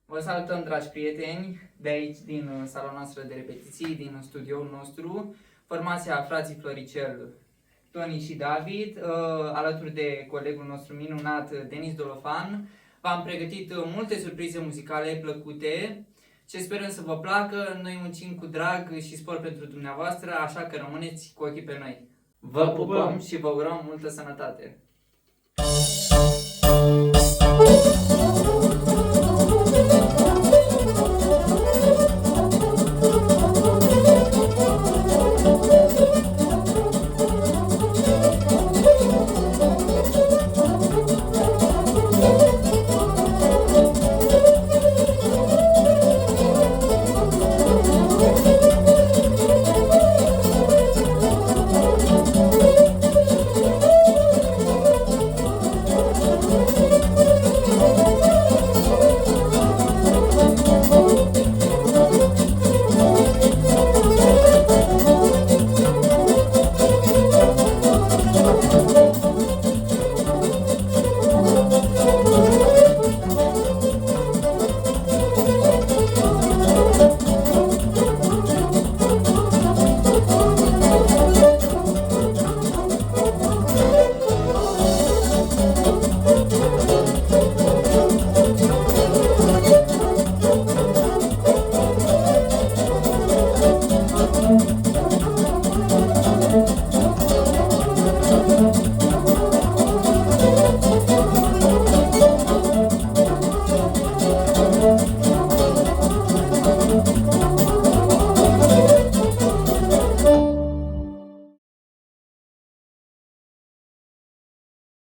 Vă salutăm, dragi prieteni, de aici, din sala noastră de repetiții, din studioul nostru, formația Frații Floricel, Toni și David, alături de colegul nostru minunat, Denis Dolofan. V-am pregătit multe surprize muzicale plăcute, ce sperăm să vă placă. Noi muncim cu drag și spor pentru dumneavoastră, așa că rămâneți cu ochii pe noi. Vă pupăm și vă urăm multă sănătate!